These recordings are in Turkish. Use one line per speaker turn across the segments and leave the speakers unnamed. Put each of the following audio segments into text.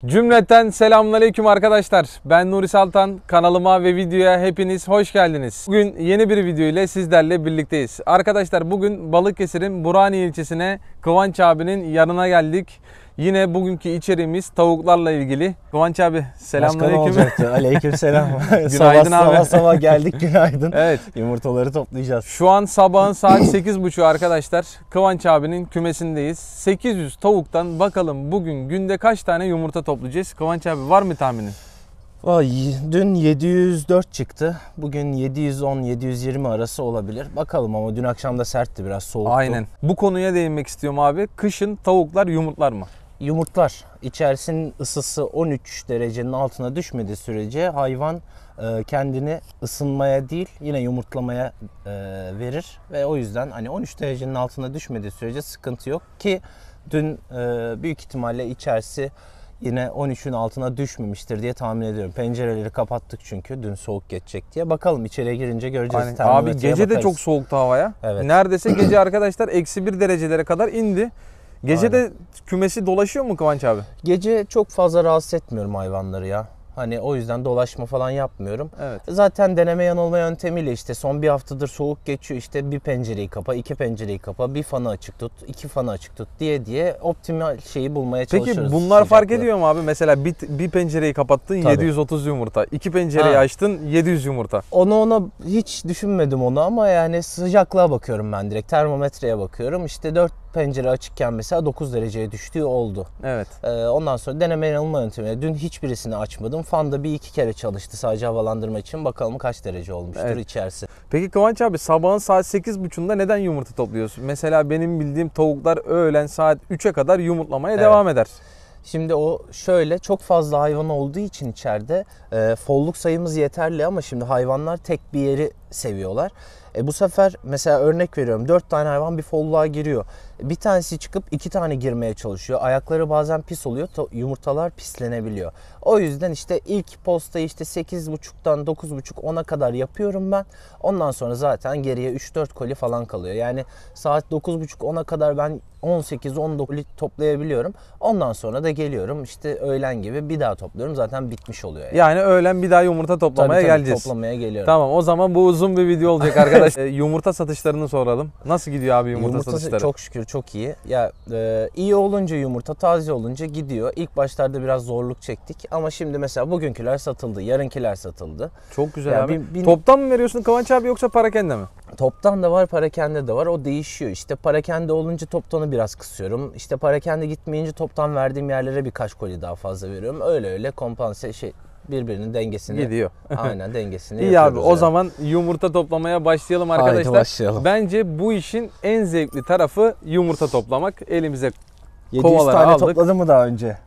Cümleten selamünaleyküm arkadaşlar. Ben Nuri Saltan. Kanalıma ve videoya hepiniz hoş geldiniz. Bugün yeni bir video ile sizlerle birlikteyiz. Arkadaşlar bugün Balıkesir'in Burhaniye ilçesine Kıvanç abinin yanına geldik. Yine bugünkü içeriğimiz tavuklarla ilgili. Kıvanç abi selamünaleyküm.
Başka ne olacaktı? Aleykümselam.
Günaydın abi.
Sabah geldik, günaydın.
Evet.
Yumurtaları toplayacağız.
Şu an sabahın saat 8.30 arkadaşlar. Kıvanç abinin kümesindeyiz. 800 tavuktan bakalım bugün günde kaç tane yumurta toplayacağız? Kıvanç abi var mı tahminin?
Dün 704 çıktı. Bugün 710-720 arası olabilir. Bakalım ama dün akşam da sertti, biraz soğuktu.
Aynen. Bu konuya değinmek istiyorum abi. Kışın tavuklar yumurtlar mı?
Yumurtlar. İçerisinin ısısı 13 derecenin altına düşmediği sürece hayvan kendini ısınmaya değil yine yumurtlamaya verir. Ve o yüzden hani 13 derecenin altına düşmediği sürece sıkıntı yok ki dün büyük ihtimalle içerisi yine 13'ün altına düşmemiştir diye tahmin ediyorum. Pencereleri kapattık çünkü dün soğuk geçecek diye. Bakalım içeriye girince göreceğiz.
Aynen. Abi gece bakarız. De çok soğuktu havaya.
Evet.
Neredeyse gece arkadaşlar -1 derecelere kadar indi. Gece de kümesi dolaşıyor mu Kıvanç abi?
Gece çok fazla rahatsız etmiyorum hayvanları ya. Hani o yüzden dolaşma falan yapmıyorum.
Evet.
Zaten deneme yanılma yöntemiyle işte son bir haftadır soğuk geçiyor, işte bir pencereyi kapa, iki pencereyi kapa, bir fanı açık tut, iki fanı açık tut diye optimal şeyi bulmaya çalışıyoruz.
Peki bunlar fark ediyor mu abi? Mesela bir pencereyi kapattın, tabii, 730 yumurta. İki pencereyi açtın, 700 yumurta.
Ona hiç düşünmedim onu ama yani sıcaklığa bakıyorum ben direkt. Termometreye bakıyorum. İşte 4 pencere açıkken mesela 9 dereceye düştüğü oldu. Evet. Ondan sonra deneme yanılma yöntemiyle dün hiçbirisini açmadım. Fan da bir iki kere çalıştı sadece havalandırma için. Bakalım kaç derece olmuştur içerisi.
Peki Kıvanç abi sabahın saat 8.30'da neden yumurta topluyorsun? Mesela benim bildiğim tavuklar öğlen saat 3'e kadar yumurtlamaya devam eder.
Şimdi o şöyle, çok fazla hayvan olduğu için içeride folluk sayımız yeterli ama şimdi hayvanlar tek bir yeri seviyorlar. Bu sefer mesela örnek veriyorum 4 tane hayvan bir folluğa giriyor. Bir tanesi çıkıp 2 tane girmeye çalışıyor. Ayakları bazen pis oluyor. Yumurtalar pislenebiliyor. O yüzden işte ilk postayı işte 8.30'dan 9.30-10'a kadar yapıyorum ben. Ondan sonra zaten geriye 3-4 koli falan kalıyor. Yani saat 9.30-10'a kadar ben 18-19 koli toplayabiliyorum. Ondan sonra da geliyorum işte öğlen gibi bir daha topluyorum. Zaten bitmiş oluyor.
Yani öğlen bir daha yumurta toplamaya geleceğiz.
Toplamaya geliyorum.
Tamam, o zaman bu uzun bir video olacak arkadaşlar. Yumurta satışlarını soralım. Nasıl gidiyor abi yumurta satışları?
Çok şükür çok iyi. Ya iyi olunca yumurta, taze olunca gidiyor. İlk başlarda biraz zorluk çektik ama şimdi mesela bugünküler satıldı, yarınkiler satıldı.
Çok güzel ya abi. Toptan mı veriyorsun Kıvanç abi yoksa parakende mi?
Toptan da var, parakende de var. O değişiyor. İşte parakende olunca toptanı biraz kısıyorum. İşte parakende gitmeyince toptan verdiğim yerlere birkaç koli daha fazla veriyorum. Öyle kompanse birbirinin dengesini
gidiyor.
Aynen dengesini
İyi abi, o zaman yumurta toplamaya başlayalım arkadaşlar.
Haydi başlayalım.
Bence bu işin en zevkli tarafı yumurta toplamak. Elimize
700
kovaları
tane
aldık.
topladın mı daha önce?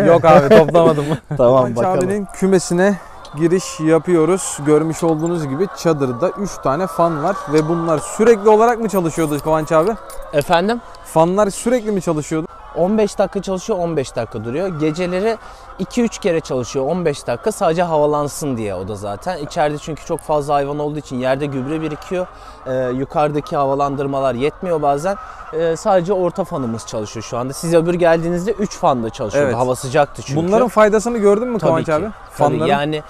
Yok abi, toplamadım.
Tamam, bakalım.
Abinin kümesine giriş yapıyoruz. Görmüş olduğunuz gibi çadırda 3 tane fan var ve bunlar sürekli olarak mı çalışıyordu Kıvanç abi?
Efendim?
Fanlar sürekli mi çalışıyordu?
15 dakika çalışıyor, 15 dakika duruyor. Geceleri 2-3 kere çalışıyor, 15 dakika sadece havalansın diye o da zaten. İçeride çünkü çok fazla hayvan olduğu için yerde gübre birikiyor. Yukarıdaki havalandırmalar yetmiyor bazen. Sadece orta fanımız çalışıyor şu anda. Siz öbür geldiğinizde 3 fan da çalışıyordu. Evet. Hava sıcaktı çünkü.
Bunların faydasını gördün mü Kıvanç abi?
Fanların. Yani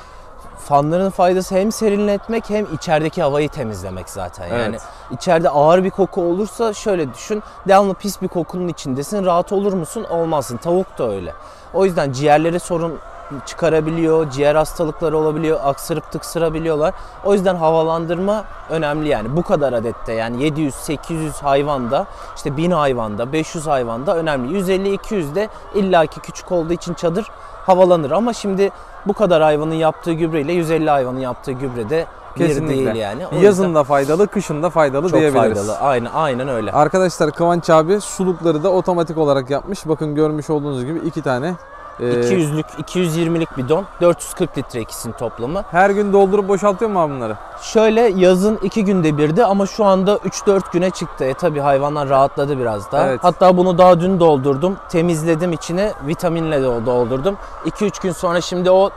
fanların faydası hem serinletmek hem içerideki havayı temizlemek zaten. Evet. Yani içeride ağır bir koku olursa şöyle düşün. Devamlı pis bir kokunun içindesin. Rahat olur musun? Olmazsın. Tavuk da öyle. O yüzden ciğerleri sorun çıkarabiliyor. Ciğer hastalıkları olabiliyor. Aksırıp tıksırabiliyorlar. O yüzden havalandırma önemli yani. Bu kadar adette yani 700-800 hayvanda, işte 1000 hayvanda, 500 hayvanda önemli. 150-200 de illaki küçük olduğu için çadır havalanır ama şimdi bu kadar hayvanın yaptığı gübreyle 150 hayvanın yaptığı gübre de bir değil yani.
Yazın da faydalı, kışın da faydalı
çok
diyebiliriz.
Çok faydalı. Aynen öyle.
Arkadaşlar Kıvanç abi sulukları da otomatik olarak yapmış. Bakın görmüş olduğunuz gibi 2 tane
200'lük, 220'lik bidon, 440 litre ikisinin toplamı.
Her gün doldurup boşaltıyor mu abi bunları?
Şöyle yazın 2 günde birdi ama şu anda 3-4 güne çıktı. Tabii hayvanlar rahatladı biraz daha. Evet. Hatta bunu daha dün doldurdum. Temizledim içine, vitaminle doldurdum. 2-3 gün sonra şimdi o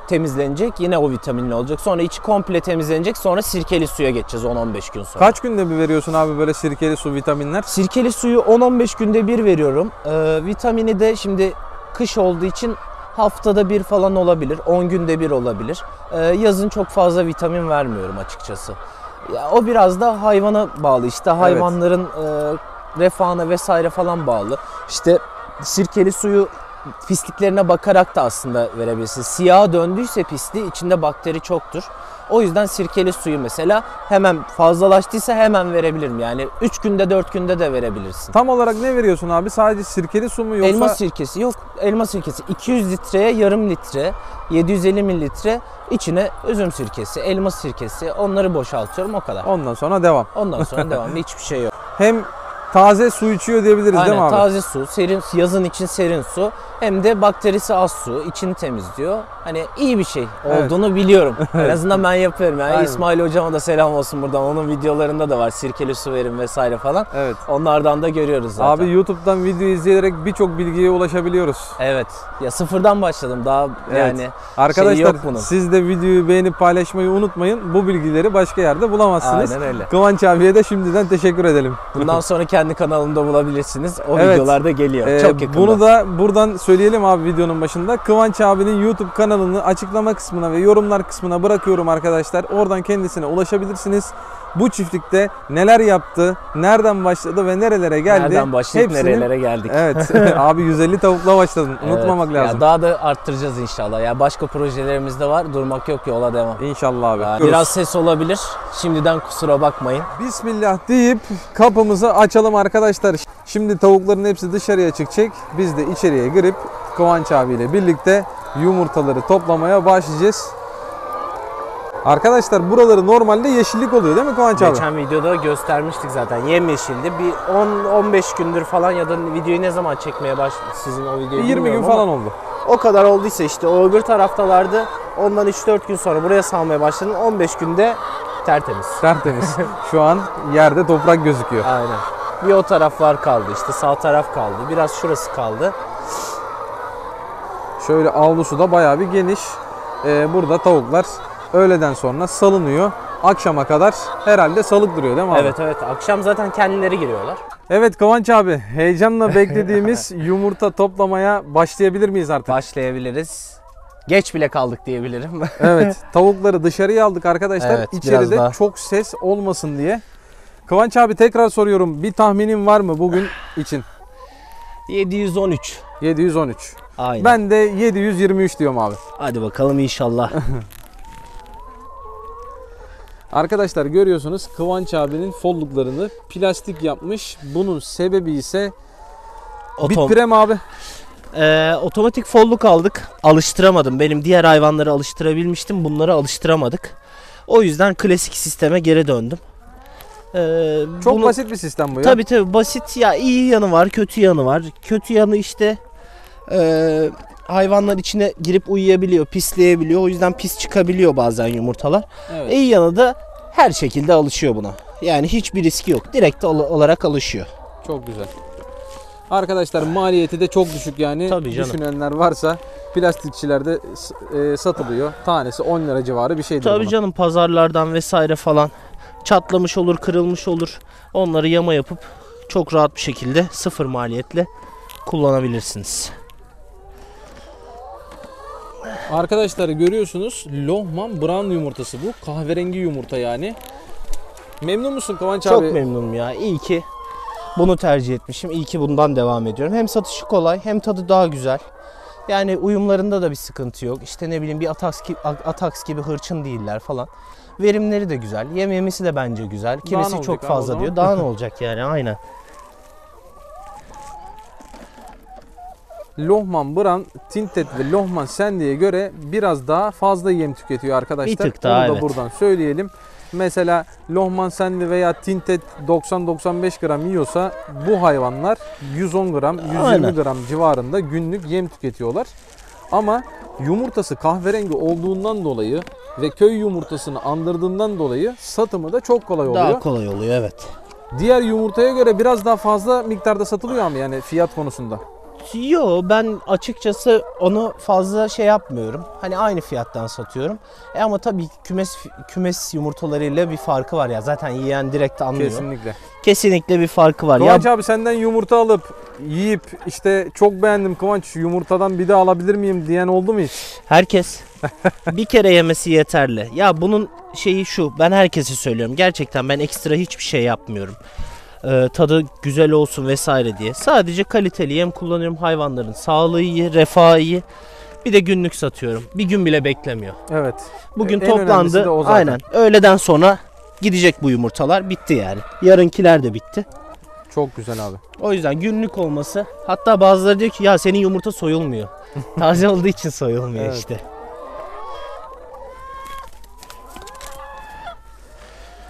temizlenecek. Yine o vitaminli olacak. Sonra içi komple temizlenecek. Sonra sirkeli suya geçeceğiz 10-15 gün sonra.
Kaç günde bir veriyorsun abi böyle sirkeli su, vitaminler?
Sirkeli suyu 10-15 günde bir veriyorum. Vitamini de şimdi kış olduğu için haftada bir falan olabilir, 10 günde bir olabilir. Yazın çok fazla vitamin vermiyorum açıkçası. Ya, o biraz da hayvana bağlı, işte hayvanların refahına vesaire falan bağlı. İşte sirkeli suyu pisliklerine bakarak da aslında verebilirsiniz. Siyaha döndüyse pisliği, içinde bakteri çoktur. O yüzden sirkeli suyu mesela hemen fazlalaştıysa hemen verebilirim. Yani 3 günde 4 günde de verebilirsin.
Tam olarak ne veriyorsun abi? Sadece sirkeli su mu yoksa?
Elma sirkesi yok. Elma sirkesi 200 litreye yarım litre, 750 mililitre içine üzüm sirkesi, elma sirkesi, onları boşaltıyorum, o kadar.
Ondan sonra devam.
Ondan sonra devam. Hiçbir şey yok.
Hem taze su içiyor diyebiliriz değil mi abi?
Taze su, serin, yazın için serin su, hem de bakterisi az su, içini temizliyor. Hani iyi bir şey olduğunu biliyorum. En azından ben yapıyorum. Yani
Aynen.
İsmail hocama da selam olsun buradan. Onun videolarında da var sirkeli su verin vesaire falan.
Evet.
Onlardan da görüyoruz zaten.
Abi YouTube'dan video izleyerek birçok bilgiye ulaşabiliyoruz.
Evet. Ya sıfırdan başladım daha yani.
Arkadaşlar
yok bunun.
siz de videoyu beğenip paylaşmayı unutmayın. Bu bilgileri başka yerde bulamazsınız.
Aynen öyle.
Kıvanç abiye de şimdiden teşekkür edelim.
Bundan sonra kendi kanalımda bulabilirsiniz. O
Evet.
videolarda geliyor. Çok yakında.
Bunu da buradan söyleyelim abi videonun başında. Kıvanç abinin YouTube kanalını açıklama kısmına ve yorumlar kısmına bırakıyorum arkadaşlar. Oradan kendisine ulaşabilirsiniz. Bu çiftlikte neler yaptı, nereden başladı ve nerelere geldi?
Nereden başlayıp nerelere geldik.
Evet. Abi 150 tavukla başladın. Unutmamak
Evet.
lazım.
Ya daha da arttıracağız inşallah. Ya başka projelerimiz de var. Durmak yok, yola devam.
İnşallah abi.
Yani biraz ses olabilir. Şimdiden kusura bakmayın.
Bismillah deyip kapımızı açalım arkadaşlar. Şimdi tavukların hepsi dışarıya çıkacak. Biz de içeriye girip Kıvanç abiyle birlikte yumurtaları toplamaya başlayacağız. Arkadaşlar buraları normalde yeşillik oluyor değil mi Kıvanç abi?
Geçen videoda göstermiştik zaten. Yemyeşildi. Bir 10-15 gündür falan, ya da videoyu ne zaman çekmeye başladık sizin o videoyu
20 gün
bilmiyorum
falan
ama
oldu.
o kadar olduysa işte o öbür taraftalardı. Ondan 3-4 gün sonra buraya salmaya başladım. 15 günde tertemiz.
Tertemiz. Şu an yerde toprak gözüküyor.
Aynen. Bir o taraflar kaldı, işte sağ taraf kaldı. Biraz şurası kaldı.
Şöyle avlusu da bayağı bir geniş. Burada tavuklar öğleden sonra salınıyor. Akşama kadar herhalde salık duruyor değil mi abi?
Evet evet. Akşam zaten kendileri giriyorlar.
Evet Kıvanç abi, heyecanla beklediğimiz yumurta toplamaya başlayabilir miyiz artık?
Başlayabiliriz. Geç bile kaldık diyebilirim.
Evet, tavukları dışarıya aldık arkadaşlar.
Evet,
İçeride
biraz daha.
çok ses olmasın diye. Kıvanç abi tekrar soruyorum. Bir tahminin var mı bugün için?
713.
713.
Aynen.
Ben de 723 diyorum abi.
Hadi bakalım inşallah.
Arkadaşlar görüyorsunuz Kıvanç abinin folluklarını plastik yapmış. Bunun sebebi ise Bitpire mi abi?
Otomatik folluk aldık. Alıştıramadım. Benim diğer hayvanları alıştırabilmiştim. Bunları alıştıramadık. O yüzden klasik sisteme geri döndüm.
Çok basit bir sistem bu ya.
Tabii basit ya, iyi yanı var, kötü yanı var. Kötü yanı işte hayvanlar içine girip uyuyabiliyor, pisleyebiliyor. O yüzden pis çıkabiliyor bazen yumurtalar.
Evet.
İyi yanı da her şekilde alışıyor buna. Yani hiçbir riski yok. Direkt olarak alışıyor.
Çok güzel. Arkadaşlar maliyeti de çok düşük yani.
Tabii canım.
Düşünenler varsa plastikçilerde satılıyor. Tanesi 10 lira civarı bir şeydir.
Tabii
bunun.
canım, pazarlardan vesaire falan çatlamış olur, kırılmış olur. Onları yama yapıp çok rahat bir şekilde sıfır maliyetle kullanabilirsiniz.
Arkadaşlar görüyorsunuz Lohman Brown yumurtası bu. Kahverengi yumurta yani. Memnun musun Kıvanç abi?
Çok memnunum ya. İyi ki bunu tercih etmişim. İyi ki bundan devam ediyorum. Hem satışı kolay hem tadı daha güzel. Yani uyumlarında da bir sıkıntı yok. İşte ne bileyim, bir Atax gibi hırçın değiller falan. Verimleri de güzel. Yem yemesi de bence güzel. Kimisi çok fazla diyor. Daha ne olacak yani, aynen.
Lohman Brown, Tinted ve Lohman Sandy'ye göre biraz daha fazla yem tüketiyor arkadaşlar.
Bir tık daha,
onu da
evet.
buradan söyleyelim. Mesela Lohman Sandy veya Tinted 90-95 gram yiyorsa bu hayvanlar 110 gram, 120
Aynen.
gram civarında günlük yem tüketiyorlar. Ama yumurtası kahverengi olduğundan dolayı ve köy yumurtasını andırdığından dolayı satımı da çok kolay oluyor.
Daha kolay oluyor, evet.
Diğer yumurtaya göre biraz daha fazla miktarda satılıyor ama yani fiyat konusunda.
Yo, ben açıkçası onu fazla şey yapmıyorum. Hani aynı fiyattan satıyorum. Ama tabii kümes yumurtalarıyla bir farkı var ya. Zaten yiyen direkt anlıyor.
Kesinlikle.
Kesinlikle bir farkı var.
Kıvanç abi senden yumurta alıp yiyip işte çok beğendim Kıvanç, yumurtadan bir de alabilir miyim diyen oldu mu hiç?
Herkes bir kere yemesi yeterli. Ya bunun şeyi şu, ben herkese söylüyorum. Gerçekten ben ekstra hiçbir şey yapmıyorum. Tadı güzel olsun vesaire diye. Sadece kaliteli yem kullanıyorum. Hayvanların sağlığı iyi, refahı iyi. Bir de günlük satıyorum. Bir gün bile beklemiyor.
Evet.
Bugün
En önemlisi
toplandı.
de o zaten.
Aynen. Öğleden sonra gidecek bu yumurtalar. Bitti yani. Yarınkiler de bitti.
Çok güzel abi.
O yüzden günlük olması. Hatta bazıları diyor ki ya senin yumurta soyulmuyor. Taze olduğu için soyulmuyor
Evet.
işte.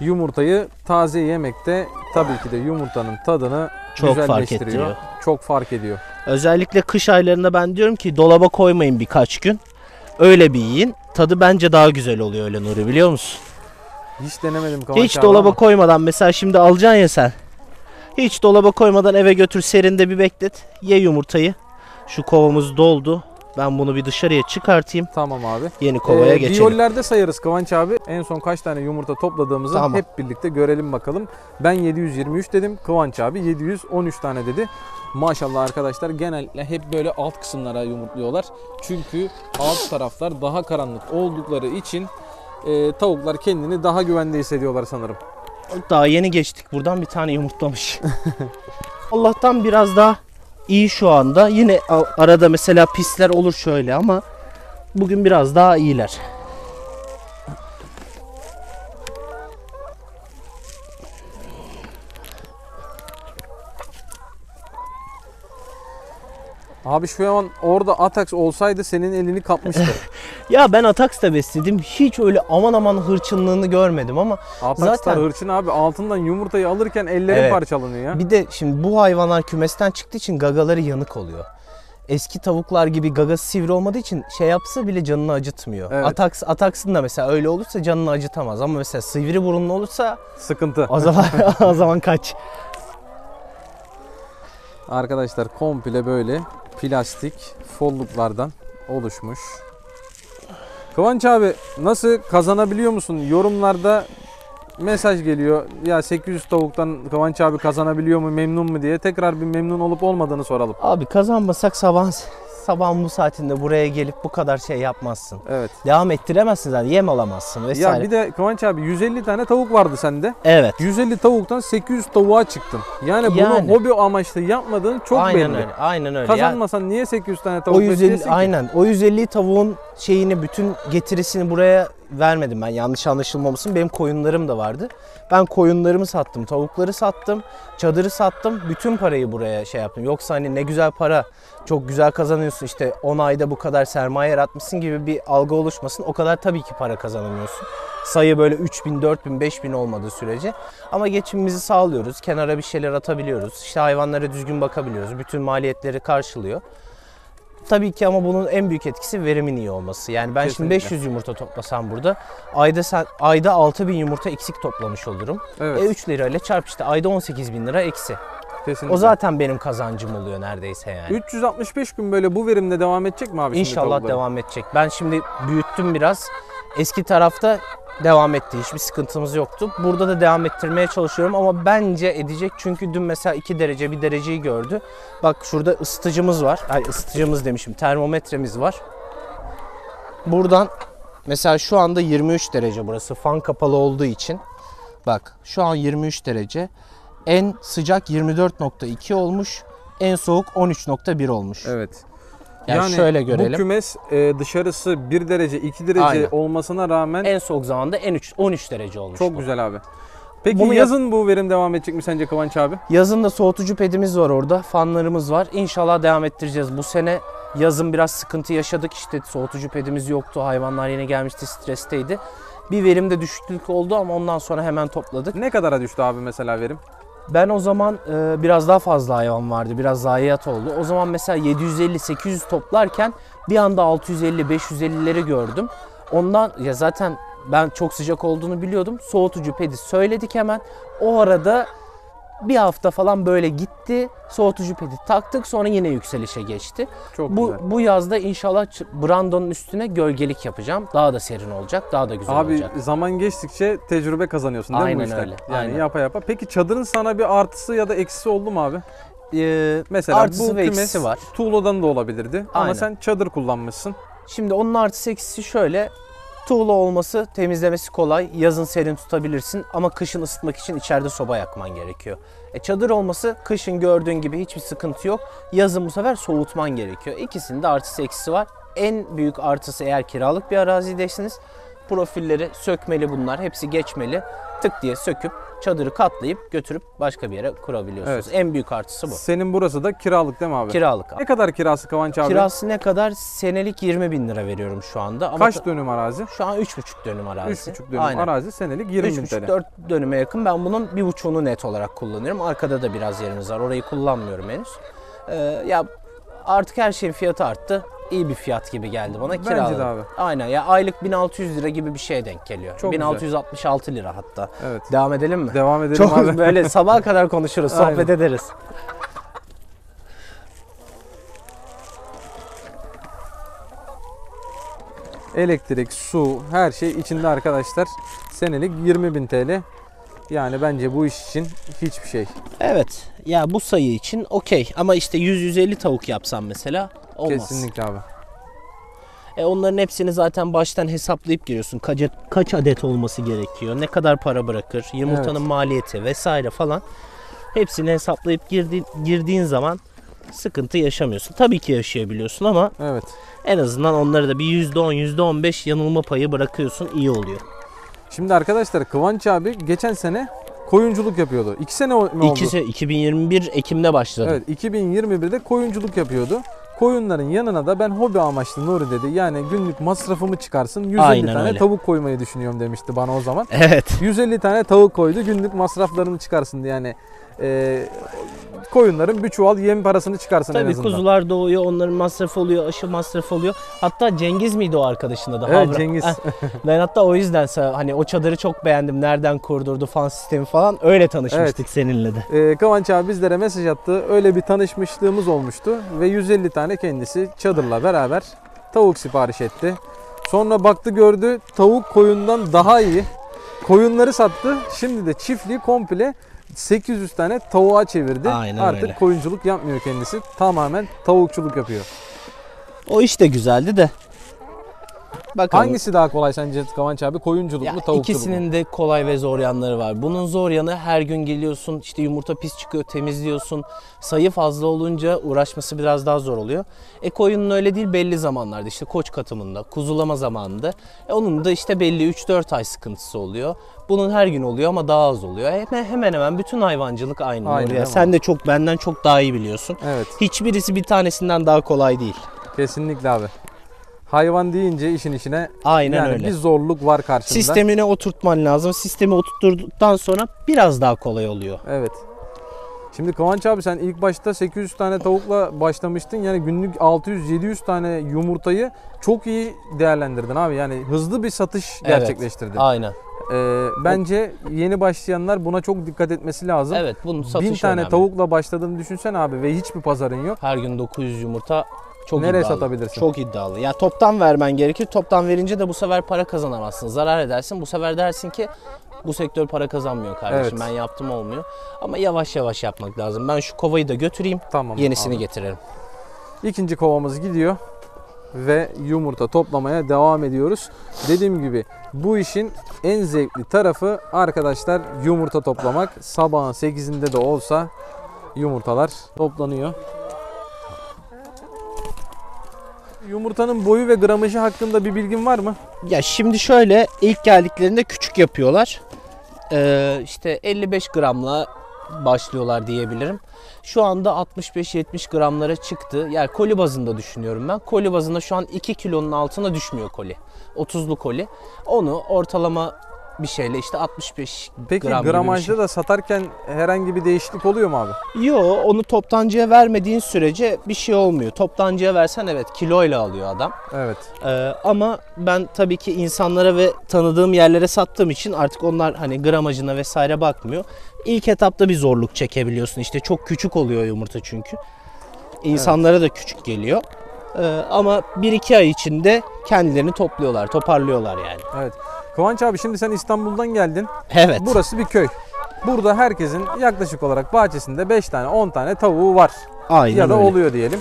Yumurtayı taze yemekte tabii ki de yumurtanın tadını
Çok fark
güzelleştiriyor.
ettiriyor.
Çok fark ediyor.
Özellikle kış aylarında ben diyorum ki dolaba koymayın birkaç gün. Öyle bir yiyin. Tadı bence daha güzel oluyor öyle Nuri, biliyor musun?
Hiç denemedim Kıvanç
Hiç
abi
dolaba
ama
koymadan, mesela şimdi alacaksın ya sen. Hiç dolaba koymadan eve götür, serinde bir beklet. Ye yumurtayı. Şu kovamız doldu. Ben bunu bir dışarıya çıkartayım.
Tamam abi.
Yeni kovaya geçelim.
Biyollerde sayarız Kıvanç abi. En son kaç tane yumurta topladığımızı
Tamam.
hep birlikte görelim bakalım. Ben 723 dedim. Kıvanç abi 713 tane dedi. Maşallah arkadaşlar, genellikle hep böyle alt kısımlara yumurtluyorlar. Çünkü alt taraflar daha karanlık oldukları için tavuklar kendini daha güvende hissediyorlar sanırım.
Daha yeni geçtik buradan, bir tane yumurtlamış. Allah'tan biraz daha iyi şu anda. Yine arada mesela pisler olur şöyle ama bugün biraz daha iyiler.
Abi şu an orada Atax olsaydı senin elini kapmıştı.
Ya ben Atax'ta besledim. Hiç öyle aman aman hırçınlığını görmedim ama
Atax'ta
zaten
hırçın abi, altından yumurtayı alırken ellerin
Evet.
parçalanıyor ya.
bir de şimdi bu hayvanlar kümesten çıktığı için gagaları yanık oluyor. Eski tavuklar gibi gagası sivri olmadığı için şey yapsa bile canını acıtmıyor.
Evet.
Atax'ın da mesela öyle olursa canını acıtamaz ama mesela sivri burunlu olursa
Sıkıntı.
o zaman kaç.
Arkadaşlar komple böyle plastik folluklardan oluşmuş. Kıvanç abi nasıl, kazanabiliyor musun? Yorumlarda mesaj geliyor. Ya 800 tavuktan Kıvanç abi kazanabiliyor mu, memnun mu diye. Tekrar bir memnun olup olmadığını soralım.
Abi kazanmasak sabahın bu saatinde buraya gelip bu kadar şey yapmazsın.
Evet.
Devam ettiremezsin zaten, yem alamazsın vesaire.
Ya bir de Kıvanç abi 150 tane tavuk vardı sende.
Evet.
150 tavuktan 800 tavuğa çıktın. Yani bunu
Yani.
hobi amaçlı yapmadığın çok
Aynen
belli.
öyle. Aynen öyle.
Kazanmasan niye 800 tane
O
tavuk
150
besleyesin ki?
aynen. O 150 tavuğun şeyini, bütün getirisini buraya vermedim ben. Yanlış anlaşılmamasın. Benim koyunlarım da vardı. Ben koyunlarımı sattım, tavukları sattım, çadırı sattım. Bütün parayı buraya şey yaptım. Yoksa hani ne güzel para, çok güzel kazanıyorsun, işte 10 ayda bu kadar sermaye yaratmışsın gibi bir algı oluşmasın. O kadar tabii ki para kazanamıyorsun. Sayı böyle 3000, 4000, 5000 olmadığı sürece. Ama geçimimizi sağlıyoruz. Kenara bir şeyler atabiliyoruz. İşte hayvanlara düzgün bakabiliyoruz. Bütün maliyetleri karşılıyor. Tabii ki ama bunun en büyük etkisi verimin iyi olması. Yani ben
Kesinlikle.
şimdi 500 yumurta toplasam burada ayda 6000 yumurta eksik toplamış olurum.
Evet.
3 lirayla çarp işte, ayda 18.000 lira eksi.
Kesinlikle.
O zaten benim kazancım oluyor neredeyse yani.
365 gün böyle bu verimle devam edecek mi abi şimdi
İnşallah
tavukların?
devam edecek. Ben şimdi büyüttüm biraz. Eski tarafta devam etti. Hiçbir sıkıntımız yoktu. Burada da devam ettirmeye çalışıyorum ama bence edecek. Çünkü dün mesela 2 derece, bir dereceyi gördü. Bak şurada ısıtıcımız var. Ay, ısıtıcımız demişim. Termometremiz var. Buradan mesela şu anda 23 derece burası. Fan kapalı olduğu için. Bak şu an 23 derece. En sıcak 24.2 olmuş. En soğuk 13.1 olmuş.
Evet.
Yani şöyle görelim.
Bu kümes dışarısı 1 derece 2 derece
Aynen.
olmasına rağmen
En soğuk zamanda 13 derece olmuş.
çok
bu.
güzel abi. Peki
Bunu
yazın bu verim devam edecek mi sence Kıvanç abi?
Yazın da soğutucu pedimiz var orada. Fanlarımız var. İnşallah devam ettireceğiz. Bu sene yazın biraz sıkıntı yaşadık. İşte soğutucu pedimiz yoktu. Hayvanlar yeni gelmişti, stresteydi. Bir verimde düşüklük oldu ama ondan sonra hemen topladık.
Ne kadara düştü abi mesela verim?
Ben o zaman biraz daha fazla hayvan vardı. Biraz zayiat oldu. O zaman mesela 750-800 toplarken bir anda 650-550'leri gördüm. Ondan ya zaten ben çok sıcak olduğunu biliyordum. Soğutucu pedi söyledik hemen. O arada Bir hafta falan böyle gitti. Soğutucu pedi taktık. Sonra yine yükselişe geçti.
Çok güzel.
Bu yazda inşallah brandonun üstüne gölgelik yapacağım. Daha da serin olacak. Daha da güzel
Abi
olacak.
zaman geçtikçe tecrübe kazanıyorsun değil mi bu
Aynen
işten?
öyle,
Yani
aynen.
yapa yapa. Peki çadırın sana bir artısı ya da eksisi oldu mu abi? Mesela
Artısı
bu
ve
kümes
eksisi var.
tuğladan da olabilirdi. Ama
Aynen.
sen çadır kullanmışsın.
Şimdi onun artısı eksisi şöyle. Tuğla olması, temizlemesi kolay. Yazın serin tutabilirsin ama kışın ısıtmak için içeride soba yakman gerekiyor. Çadır olması, kışın gördüğün gibi hiçbir sıkıntı yok. Yazın bu sefer soğutman gerekiyor. İkisinin de artısı eksisi var. En büyük artısı eğer kiralık bir arazideyseniz profilleri sökmeli bunlar. Hepsi geçmeli. Tık diye söküp çadırı katlayıp götürüp başka bir yere kurabiliyorsunuz.
Evet.
En büyük artısı bu.
Senin burası da kiralık değil mi abi?
Kiralık.
Ne kadar kirası Kıvanç abi?
Kirası ne kadar? Senelik 20.000 lira veriyorum şu anda. Ama
Kaç dönüm arazi?
şu an 3,5 dönüm arazi.
3,5 dönüm
Aynen.
arazi senelik 20.000 TL.
3,5-4 dönüme yakın. Ben bunun 1,5'unu net olarak kullanıyorum. Arkada da biraz yerimiz var. Orayı kullanmıyorum henüz. Ya artık her şeyin fiyatı arttı. İyi bir fiyat gibi geldi bana.
Bence
Kiralık.
de abi.
Aynen ya, aylık 1600 lira gibi bir şeye denk geliyor.
Çok
1666 lira hatta.
Evet.
Devam edelim mi?
Devam edelim
Çok
abi.
böyle sabaha kadar konuşuruz, sohbet
Aynen.
ederiz.
Elektrik, su, her şey içinde arkadaşlar. Senelik 20.000 TL. Yani bence bu iş için hiçbir şey.
Evet. Ya bu sayı için okey. Ama işte 100-150 tavuk yapsam mesela olmaz.
Kesinlikle abi.
Onların hepsini zaten baştan hesaplayıp giriyorsun. Kaç adet olması gerekiyor, ne kadar para bırakır, yumurtanın maliyeti vesaire falan. Hepsini hesaplayıp girdiğin zaman sıkıntı yaşamıyorsun. Tabii ki yaşayabiliyorsun ama
Evet.
en azından onlara da bir %10, %15 yanılma payı bırakıyorsun, iyi oluyor.
Şimdi arkadaşlar Kıvanç abi geçen sene koyunculuk yapıyordu. 2 sene mi oldu?
2021 Ekim'de başladım.
Evet, 2021'de koyunculuk yapıyordu. Koyunların yanına da ben hobi amaçlı Nuri dedi. Yani günlük masrafımı çıkarsın. 150
Aynen
tane
öyle.
tavuk koymayı düşünüyorum demişti bana o zaman.
Evet.
150 tane tavuk koydu. Günlük masraflarını çıkarsın diye. Yani koyunların bir çuval yem parasını çıkarsın en
Tabii
azından.
kuzular doğuyor, onların masrafı oluyor, aşı masrafı oluyor. Hatta Cengiz miydi o arkadaşında da?
Evet, Cengiz.
Ben hatta o yüzden hani o çadırı çok beğendim. Nereden kurdurdu, fan sistemi falan. Öyle tanışmıştık seninle de.
Kıvanç abi bizlere mesaj attı. Öyle bir tanışmışlığımız olmuştu. Ve 150 tane kendisi çadırla beraber tavuk sipariş etti. Sonra baktı gördü tavuk koyundan daha iyi. Koyunları sattı. Şimdi de çiftliği komple 800 tane tavuğa çevirdi.
Aynen
Artık
öyle.
koyunculuk yapmıyor kendisi. Tamamen tavukçuluk yapıyor.
O iş de güzeldi de. Bakalım.
Hangisi daha kolay sence Kıvanç abi? Koyunculuk
Ya
mu tavukçuluk mu?
ikisinin de kolay ve zor yanları var. Bunun zor yanı, her gün geliyorsun, işte yumurta pis çıkıyor, temizliyorsun. Sayı fazla olunca uğraşması biraz daha zor oluyor. Koyunun öyle değil, belli zamanlarda işte koç katımında, kuzulama zamanında. Onun da işte belli 3-4 ay sıkıntısı oluyor. Bunun her gün oluyor ama daha az oluyor. Hemen hemen bütün hayvancılık aynı.
Aynı,
Ya
değil
sen
mi?
de benden çok daha iyi biliyorsun.
Evet.
Hiçbirisi bir tanesinden daha kolay değil.
Kesinlikle abi. Hayvan deyince işin içine
Aynen
yani
öyle.
bir zorluk var karşında.
Sistemine oturtman lazım. Sistemi oturtturduktan sonra biraz daha kolay oluyor.
Evet. Şimdi Kıvanç abi sen ilk başta 800 tane tavukla başlamıştın. Yani günlük 600-700 tane yumurtayı çok iyi değerlendirdin abi. Yani hızlı bir satış gerçekleştirdin.
Aynen.
Bence yeni başlayanlar buna çok dikkat etmesi lazım.
Evet, bunun satışı
1000 tane
önemli.
tavukla başladığını düşünsen abi ve hiçbir pazarın yok.
Her gün 900 yumurta çok
Nereye
iddialı.
satabilirsin?
Çok iddialı. Ya toptan vermen gerekir. Toptan verince de bu sefer para kazanamazsın. Zarar edersin. Bu sefer dersin ki bu sektör para kazanmıyor kardeşim.
Evet.
Ben yaptım olmuyor. Ama yavaş yavaş yapmak lazım. Ben şu kovayı da götüreyim.
Tamam.
Yenisini
abi.
getirelim.
İkinci kovamız gidiyor ve yumurta toplamaya devam ediyoruz. Dediğim gibi bu işin en zevkli tarafı arkadaşlar yumurta toplamak. Sabahın 8'inde de olsa yumurtalar toplanıyor. Yumurtanın boyu ve gramajı hakkında bir bilgin var mı?
Ya şimdi şöyle, ilk geldiklerinde küçük yapıyorlar. İşte 55 gramla başlıyorlar diyebilirim. Şu anda 65-70 gramlara çıktı. Yani koli bazında düşünüyorum ben. Koli bazında şu an 2 kilonun altına düşmüyor koli. 30'lu koli. Onu ortalama bir şeyle işte 65
Peki
gram gibi bir
gramajda
şey.
da satarken herhangi bir değişiklik oluyor mu abi?
Yo, onu toptancıya vermediğin sürece bir şey olmuyor. Toptancıya versen evet kiloyla alıyor adam.
Evet.
Ama ben tabii ki insanlara ve tanıdığım yerlere sattığım için artık onlar hani gramajına vesaire bakmıyor. İlk etapta bir zorluk çekebiliyorsun. İşte çok küçük oluyor yumurta çünkü. İnsanlara da küçük geliyor. Ama 1-2 ay içinde kendilerini topluyorlar, toparlıyorlar yani.
Evet. Kıvanç abi şimdi sen İstanbul'dan geldin.
Evet.
Burası bir köy. Burada herkesin yaklaşık olarak bahçesinde 5 tane 10 tane tavuğu var.
Aynen
Ya da
öyle.
oluyor diyelim.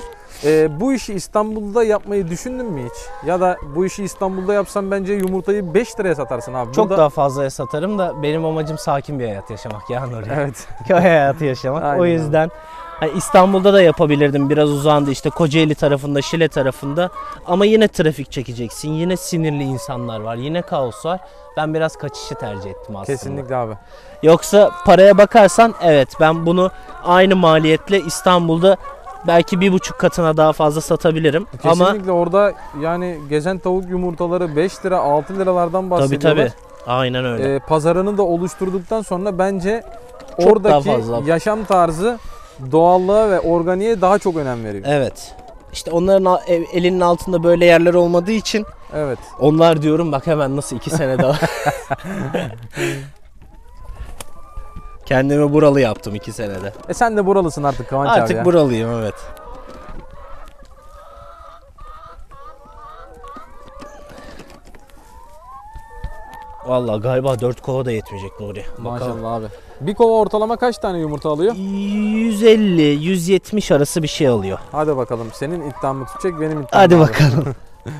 Bu işi İstanbul'da yapmayı düşündün mü hiç? Ya da bu işi İstanbul'da yapsan bence yumurtayı 5 liraya satarsın abi.
Çok
Burada...
daha fazlaya satarım da benim amacım sakin bir hayat yaşamak ya Nuri.
Evet.
Köy hayatı yaşamak.
Aynen
O yüzden hani İstanbul'da da yapabilirdim. Biraz uzandı işte Kocaeli tarafında, Şile tarafında. Ama yine trafik çekeceksin. Yine sinirli insanlar var. Yine kaos var. Ben biraz kaçışı tercih ettim aslında.
Kesinlikle abi.
Yoksa paraya bakarsan evet ben bunu aynı maliyetle İstanbul'da belki 1,5 katına daha fazla satabilirim. Ama
Kesinlikle orada yani gezen tavuk yumurtaları 5 lira 6 liralardan
tabii
bahsediyorlar.
aynen öyle.
Pazarını da oluşturduktan sonra bence
Çok
oradaki
daha fazla.
yaşam tarzı doğallığa ve organiğe daha çok önem veriyor.
Evet. İşte onların elinin altında böyle yerler olmadığı için
Evet.
onlar diyorum bak hemen nasıl 2 sene daha. Kendimi buralı yaptım 2 senede.
Sen de buralısın artık Kıvanç abi
Artık
ya.
buralıyım evet. Vallahi galiba 4 kova da yetmeyecek Nuri. Bakalım.
Maşallah abi. Bir kova ortalama kaç tane yumurta alıyor?
150-170 arası bir şey alıyor.
Hadi bakalım. Senin iddian mı tutacak benim iddiam
Hadi
mı abi?
bakalım.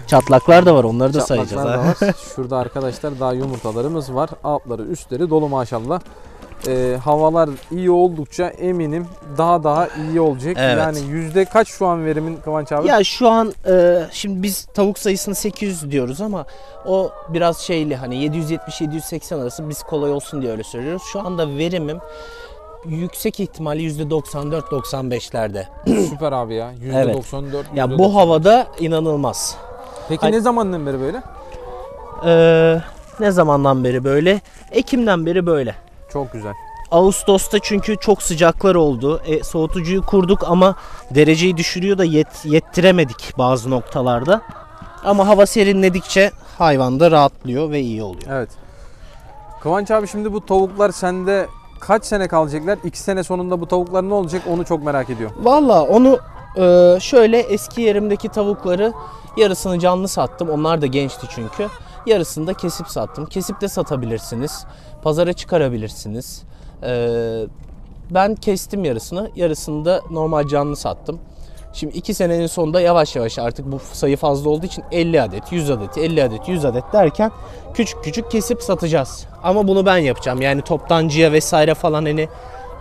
Çatlaklar da var onları da
Çatlaklar
sayacağız.
da
Ha.
var. Şurada arkadaşlar daha yumurtalarımız var. Altları üstleri dolu maşallah. Havalar iyi oldukça eminim daha iyi olacak.
Evet.
Yani yüzde kaç şu an verimin Kıvanç abi?
Ya şu an şimdi biz tavuk sayısını 800 diyoruz ama o biraz şeyli hani 770-780 arası biz kolay olsun diye öyle söylüyoruz. Şu anda verimim yüksek ihtimali %94-95'lerde.
Süper abi ya. %94.
Evet. Ya
%94.
bu havada inanılmaz.
Peki ne zamandan beri böyle?
Ne zamandan beri böyle? Ekim'den beri böyle.
Çok güzel.
Ağustos'ta çünkü çok sıcaklar oldu. Soğutucuyu kurduk ama dereceyi düşürüyor da yettiremedik bazı noktalarda. Ama hava serinledikçe hayvan da rahatlıyor ve iyi oluyor.
Evet. Kıvanç abi şimdi bu tavuklar sende kaç sene kalacaklar? 2 sene sonunda bu tavuklar ne olacak onu çok merak ediyorum.
Valla onu şöyle eski yerimdeki tavukları yarısını canlı sattım. Onlar da gençti çünkü. Yarısını da kesip sattım. Kesip de satabilirsiniz. Pazara çıkarabilirsiniz. Ben kestim yarısını. Yarısını da normal canlı sattım. Şimdi 2 senenin sonunda yavaş yavaş artık bu sayı fazla olduğu için 50 adet, 100 adet, 50 adet, 100 adet derken küçük küçük kesip satacağız. Ama bunu ben yapacağım. Yani toptancıya vesaire falan hani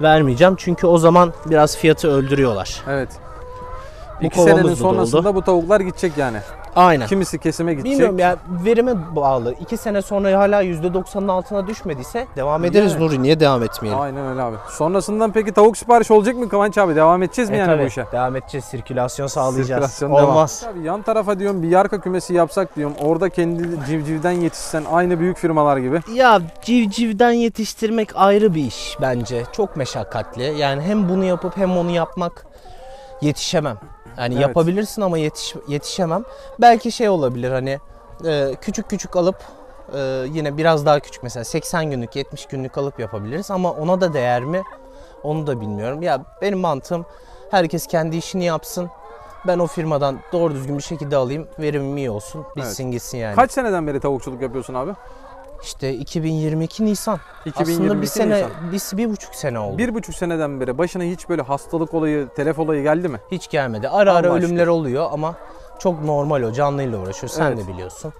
vermeyeceğim. Çünkü o zaman biraz fiyatı öldürüyorlar.
Evet.
Bu
2 senenin
kovamız da
sonrasında
doldu.
bu tavuklar gidecek yani.
Aynen.
Kimisi kesime gidecek.
Bilmiyorum ya verime bağlı. 2 sene sonra hala %90'ın altına düşmediyse devam ederiz
Yani.
Nuri. Niye devam etmeyelim?
Aynen öyle abi. Sonrasından peki tavuk sipariş olacak mı Kıvanç abi? Devam edeceğiz mi yani
Tabii,
bu işe?
devam edeceğiz. Sirkülasyon sağlayacağız.
Sirkülasyon
Olmaz.
devam. Abi yan tarafa diyorum bir yarka kümesi yapsak diyorum. Orada kendi civcivden yetişsen aynı büyük firmalar gibi.
Ya civcivden yetiştirmek ayrı bir iş bence. Çok meşakkatli. Yani hem bunu yapıp hem onu yapmak yetişemem. Yani
Evet.
yapabilirsin ama yetişemem. Belki şey olabilir hani küçük küçük alıp yine biraz daha küçük mesela 80 günlük 70 günlük alıp yapabiliriz ama ona da değer mi onu da bilmiyorum. Ya benim mantığım herkes kendi işini yapsın. Ben o firmadan doğru düzgün bir şekilde alayım. Verimim iyi olsun. Bitsin gitsin yani.
Kaç seneden beri tavukçuluk yapıyorsun abi?
İşte 2022 Nisan.
2022
Aslında bir sene,
Nisan.
bir buçuk sene oldu.
1,5 seneden beri başına hiç böyle hastalık olayı, telef olayı geldi mi?
Hiç gelmedi. Ara ara
Allah
ölümler oluyor ama çok normal o. Canlıyla uğraşıyor. Sen
Evet.
de biliyorsun.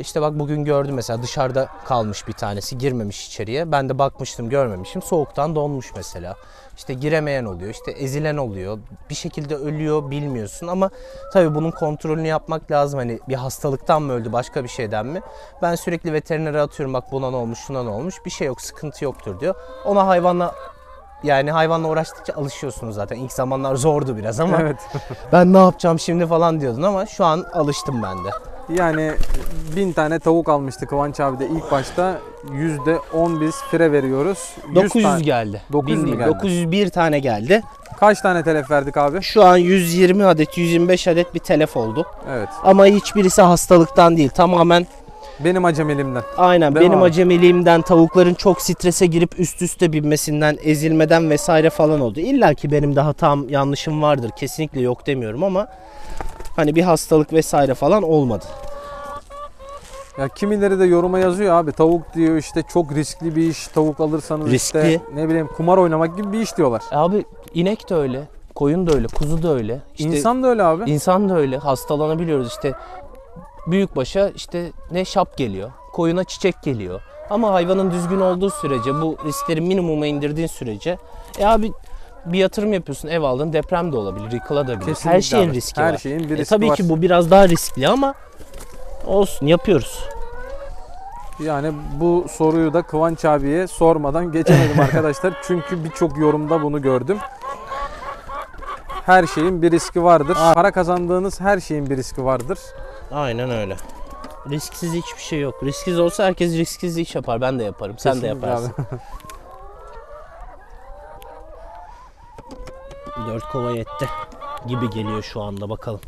İşte bak bugün gördüm mesela dışarıda kalmış bir tanesi. Girmemiş içeriye. Ben de bakmıştım görmemişim. Soğuktan donmuş mesela. İşte giremeyen oluyor. İşte ezilen oluyor. Bir şekilde ölüyor bilmiyorsun ama tabii bunun kontrolünü yapmak lazım. Hani bir hastalıktan mı öldü başka bir şeyden mi? Ben sürekli veterinere atıyorum bak buna ne olmuş şuna ne olmuş. Bir şey yok sıkıntı yoktur diyor. Ona hayvanla uğraştıkça alışıyorsunuz zaten. İlk zamanlar zordu biraz ama
Evet.
ben ne yapacağım şimdi falan diyordun ama şu an alıştım ben de.
Yani 1000 tane tavuk almıştı Kıvanç abi de ilk başta. %10 biz fire veriyoruz.
900 geldi.
900 mü geldi?
901 tane geldi.
Kaç tane telef verdik abi?
Şu an 120 adet, 125 adet bir telef oldu.
Evet.
Ama hiçbirisi hastalıktan değil. Tamamen
Benim acemilimden.
aynen
Değil mi
benim
abi?
acemiliğimden, tavukların çok strese girip üst üste binmesinden, ezilmeden vesaire falan oldu. İlla ki benim de hatam, yanlışım vardır. Kesinlikle yok demiyorum ama hani bir hastalık vesaire falan olmadı.
Ya kimileri de yoruma yazıyor abi, tavuk diyor işte çok riskli bir iş, tavuk alırsanız
Riskli.
işte ne bileyim kumar oynamak gibi bir iş diyorlar.
Abi inek de öyle, koyun da öyle, kuzu da öyle. İşte
İnsan da öyle abi.
İnsan da öyle. Hastalanabiliyoruz işte. Büyükbaşa işte ne şap geliyor, koyuna çiçek geliyor. Ama hayvanın düzgün olduğu sürece, bu riskleri minimuma indirdiğin sürece abi bir yatırım yapıyorsun, ev aldın, deprem de olabilir, yıkılabilir.
Kesinlikle
Her şeyin
abi.
riski
Her
var.
şeyin bir riski
Tabii
var.
ki bu biraz daha riskli ama olsun, yapıyoruz.
Yani bu soruyu da Kıvanç abiye sormadan geçemedim arkadaşlar. Çünkü birçok yorumda bunu gördüm. Her şeyin bir riski vardır. Para kazandığınız her şeyin bir riski vardır.
Aynen öyle. Risksiz hiçbir şey yok. Risksiz olsa herkes risksiz iş yapar. Ben de yaparım. Sen de
Kesinlikle
yaparsın.
abi.
4 kova yetti gibi geliyor şu anda, bakalım.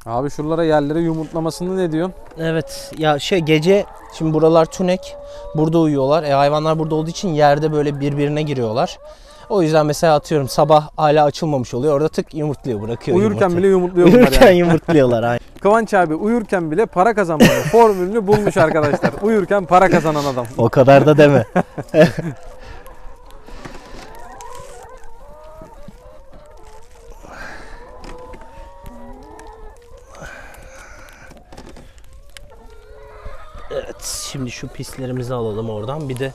Abi şuralara yerlere yumurtlamasını ne diyorsun?
Evet ya gece şimdi buralar tünek, burada uyuyorlar. Hayvanlar burada olduğu için yerde böyle birbirine giriyorlar. O yüzden mesela atıyorum sabah hala açılmamış oluyor. Orada tık yumurtluyor, bırakıyor
Uyurken
yumurtayı.
bile yumurtluyor bunlar
Uyurken
yani.
yumurtluyorlar. Aynen.
Kıvanç abi uyurken bile para kazanmanın formülünü bulmuş arkadaşlar. Uyurken para kazanan adam.
O kadar da deme. Evet, şimdi şu pislerimizi alalım oradan. Bir de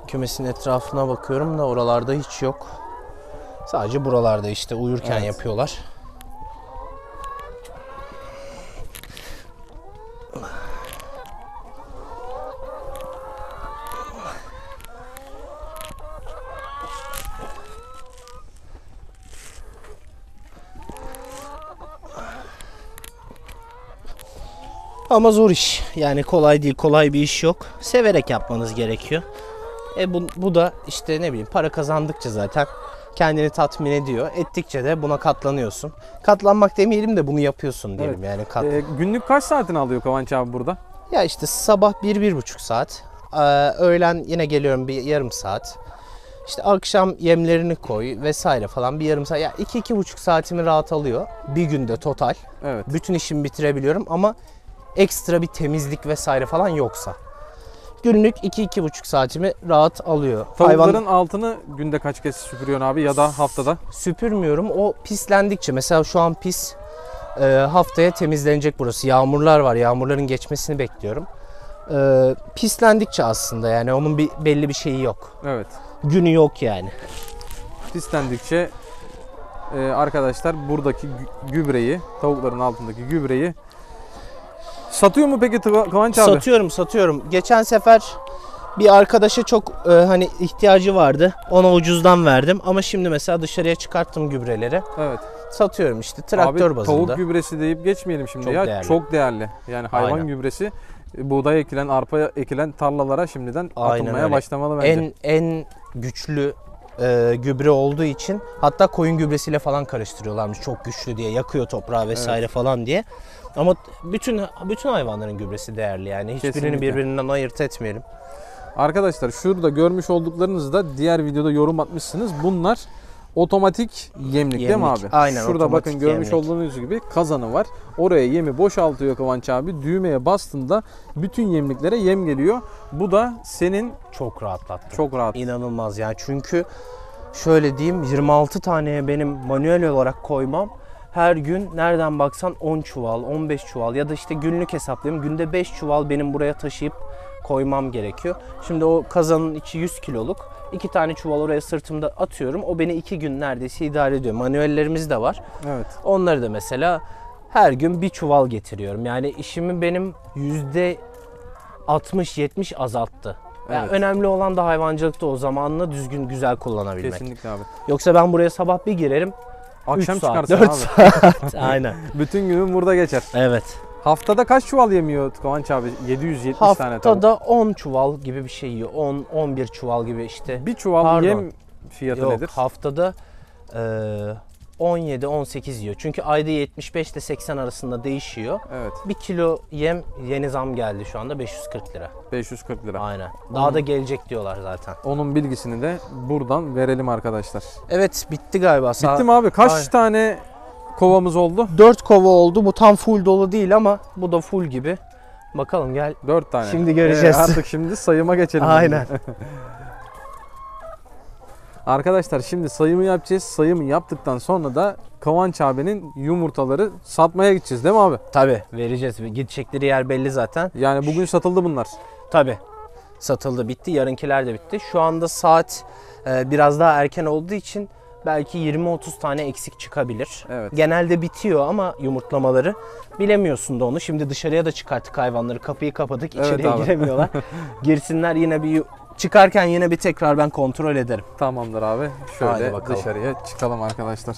kümesin etrafına bakıyorum da oralarda hiç yok. Sadece buralarda işte uyurken
Evet.
yapıyorlar. Ama zor iş. Yani kolay değil, kolay bir iş yok. Severek yapmanız gerekiyor. Bu da işte ne bileyim, para kazandıkça zaten kendini tatmin ediyor. Ettikçe de buna katlanıyorsun. Katlanmak demeyelim de bunu yapıyorsun diyelim.
Evet.
Yani
Günlük kaç saatini alıyor Kıvanç abi burada?
ya işte sabah 1-1,5 saat. Öğlen yine geliyorum bir yarım saat. İşte akşam yemlerini koy vesaire falan bir yarım saat. Ya 2-2,5 saatimi rahat alıyor. Bir günde total.
Evet.
Bütün işimi bitirebiliyorum ama ekstra bir temizlik vesaire falan yoksa. Günlük 2-2,5 saatimi rahat alıyor.
Tavukların altını günde kaç kez süpürüyorsun abi ya da haftada?
Süpürmüyorum. O pislendikçe, mesela şu an pis, haftaya temizlenecek burası. Yağmurlar var. Yağmurların geçmesini bekliyorum. Pislendikçe aslında, yani onun belli bir şeyi yok.
Evet.
Günü yok yani.
Pislendikçe arkadaşlar buradaki gübreyi, tavukların altındaki gübreyi satıyor mu peki Kıvanç abi?
Satıyorum. Geçen sefer bir arkadaşa çok hani ihtiyacı vardı. Ona ucuzdan verdim ama şimdi mesela dışarıya çıkarttım gübreleri.
Evet.
Satıyorum işte traktör
Abi,
bazında.
tavuk gübresi deyip geçmeyelim şimdi
Çok
ya.
değerli.
Çok değerli. Yani hayvan
Aynen.
gübresi buğday ekilen, arpa ekilen tarlalara şimdiden
Aynen
atılmaya
öyle.
başlamalı bence.
En güçlü gübre olduğu için, hatta koyun gübresiyle falan karıştırıyorlarmış, çok güçlü diye, yakıyor toprağı vesaire falan diye. Ama bütün hayvanların gübresi değerli yani. Hiçbirini
Kesinlikle.
birbirinden ayırt etmeyelim.
Arkadaşlar şurada görmüş olduklarınızı da diğer videoda yorum atmışsınız. Bunlar otomatik yemlik değil mi
Yemlik.
abi?
Aynen,
Şurada
otomatik
bakın görmüş
yemlik.
olduğunuz gibi kazanı var. Oraya yemi boşaltıyor Kıvanç abi. Düğmeye bastığında bütün yemliklere yem geliyor. Bu da senin
Çok rahatlattı.
çok rahat.
İnanılmaz yani, çünkü şöyle diyeyim, 26 taneye benim manuel olarak koymam her gün nereden baksan 10 çuval, 15 çuval ya da işte günlük hesaplayayım, günde 5 çuval benim buraya taşıyıp koymam gerekiyor. Şimdi o kazanın içi 100 kiloluk. 2 tane çuval oraya sırtımda atıyorum. O beni 2 gün neredeyse idare ediyor. Manuellerimiz de var.
Evet.
Onları da mesela her gün bir çuval getiriyorum. Yani işimi benim %60-70 azalttı. Yani
Evet.
önemli olan da hayvancılıkta o zamanını düzgün güzel kullanabilmek.
Kesinlikle abi.
Yoksa ben buraya sabah bir girerim.
Akşam
3 saat,
çıkarsın
4
abi.
saat. Aynen.
Bütün günün burada geçer.
Evet.
Haftada kaç çuval yemiyor Kıvanç abi? 770 tane tavuk.
Haftada 10 çuval gibi bir şey yiyor. 10-11 çuval gibi işte.
Bir çuval
Pardon.
yem fiyatı
Yok,
nedir?
haftada 17-18 yiyor. Çünkü ayda 75 ile 80 arasında değişiyor.
Evet.
1 kilo yem yeni zam geldi şu anda 540 lira.
540 lira.
Aynen. Daha da gelecek diyorlar zaten.
Onun bilgisini de buradan verelim arkadaşlar.
Evet, bitti galiba.
Bitti mi abi? Kaç
Aynen.
tane kovamız oldu?
4 kova oldu. Bu tam full dolu değil ama bu da full gibi. Bakalım gel.
4 tane.
Şimdi göreceğiz.
Artık şimdi sayıma geçelim.
Aynen.
Arkadaşlar şimdi sayımı yapacağız. Sayımı yaptıktan sonra da Kıvanç abinin yumurtaları satmaya gideceğiz değil mi abi?
Tabii vereceğiz. Gidecekleri yer belli zaten.
Yani bugün satıldı bunlar.
Tabii. Satıldı, bitti. Yarınkiler de bitti. Şu anda saat biraz daha erken olduğu için belki 20-30 tane eksik çıkabilir.
Evet.
Genelde bitiyor ama yumurtlamaları bilemiyorsun da onu. Şimdi dışarıya da çıkarttık hayvanları. Kapıyı kapadık.
Evet
İçeriye
abi.
giremiyorlar. Girsinler yine bir çıkarken yine bir tekrar ben kontrol ederim.
Tamamdır abi.
Hadi
Şöyle
bakalım.
dışarıya çıkalım arkadaşlar.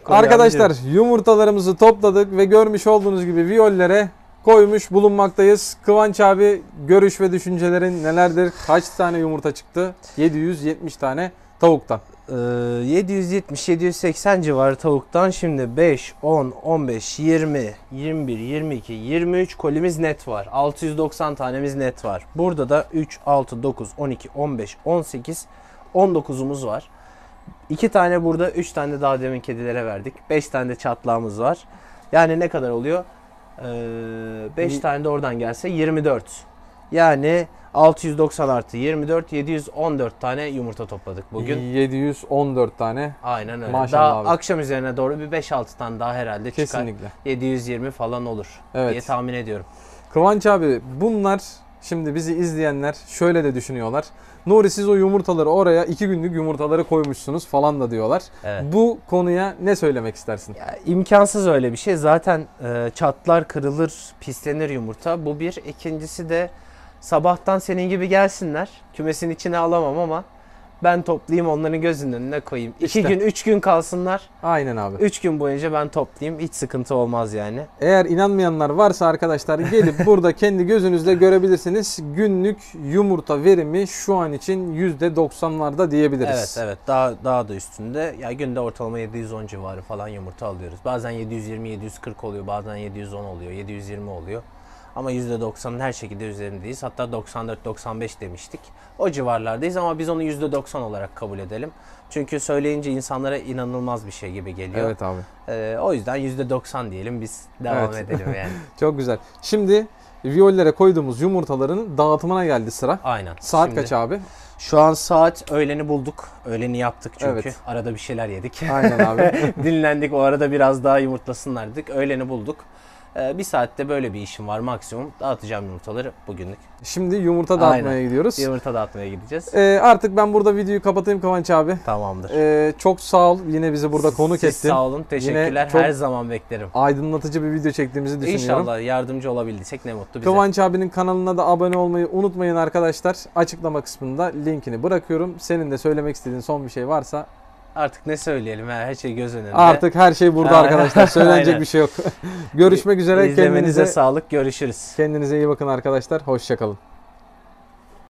Arkadaşlar yumurtalarımızı topladık ve görmüş olduğunuz gibi viyollere koymuş bulunmaktayız. Kıvanç abi görüş ve düşüncelerin nelerdir? Kaç tane yumurta çıktı? 770 tane tavuktan.
770-780 civarı tavuktan şimdi 5, 10, 15, 20, 21, 22, 23 kolimiz net var. 690 tanemiz net var. Burada da 3, 6, 9, 12, 15, 18, 19'umuz var. 2 tane burada, 3 tane de daha demin kedilere verdik. 5 tane de çatlağımız var. Yani ne kadar oluyor? 5 tane de oradan gelse 24. Yani 690 artı 24, 714 tane yumurta topladık bugün.
714 tane.
Aynen öyle.
Maşallah
Daha
abi.
akşam üzerine doğru bir 5-6 tane daha herhalde çıkar.
Kesinlikle.
720 falan olur
Evet.
diye tahmin ediyorum.
Kıvanç abi bunlar şimdi bizi izleyenler şöyle de düşünüyorlar. Nuri siz o yumurtaları oraya 2 günlük yumurtaları koymuşsunuz falan da diyorlar.
Evet.
Bu konuya ne söylemek istersin?
Ya, imkansız öyle bir şey. Zaten çatlar, kırılır, pislenir yumurta. Bu bir. İkincisi de sabahtan senin gibi gelsinler. Kümesin içine alamam ama ben toplayayım onların gözünün önüne koyayım. 2
İşte.
gün, 3 gün kalsınlar.
Aynen abi.
3 gün boyunca ben toplayayım. Hiç sıkıntı olmaz yani.
Eğer inanmayanlar varsa arkadaşlar gelip burada kendi gözünüzle görebilirsiniz. Günlük yumurta verimi şu an için %90'larda diyebiliriz.
Evet, daha da üstünde. Ya günde ortalama 710 civarı falan yumurta alıyoruz. Bazen 720-740 oluyor, bazen 710 oluyor, 720 oluyor. Ama %90'ın her şekilde üzerindeyiz. Hatta 94-95 demiştik. O civarlardayız ama biz onu %90 olarak kabul edelim. Çünkü söyleyince insanlara inanılmaz bir şey gibi geliyor.
Evet abi.
O yüzden %90 diyelim, biz devam
Evet.
edelim yani.
Çok güzel. Şimdi viyollere koyduğumuz yumurtaların dağıtımına geldi sıra.
Aynen.
Saat
Şimdi
kaç abi?
Şu an saat öğleni bulduk. Öğleni yaptık çünkü.
Evet.
Arada bir şeyler yedik.
Aynen abi.
Dinlendik, o arada biraz daha yumurtlasınlar dedik. Öğleni bulduk. Bir saatte böyle bir işim var maksimum. Dağıtacağım yumurtaları bugünlük.
Şimdi yumurta dağıtmaya
Aynen.
gidiyoruz.
Yumurta dağıtmaya gideceğiz.
Artık ben burada videoyu kapatayım Kıvanç abi.
Tamamdır.
Çok sağ ol. Yine bizi burada konuk
Siz
ettin.
sağ olun. Teşekkürler.
çok
Her zaman beklerim.
aydınlatıcı bir video çektiğimizi düşünüyorum.
İnşallah yardımcı olabildiysek ne mutlu bize.
Kıvanç abinin kanalına da abone olmayı unutmayın arkadaşlar. Açıklama kısmında linkini bırakıyorum. Senin de söylemek istediğin son bir şey varsa.
Artık ne söyleyelim, her şey göz önünde.
Artık her şey burada
Aynen.
arkadaşlar. Söylenecek
Aynen.
bir şey yok. Görüşmek üzere.
İzlemenize sağlık. Görüşürüz.
Kendinize iyi bakın arkadaşlar. Hoşça kalın.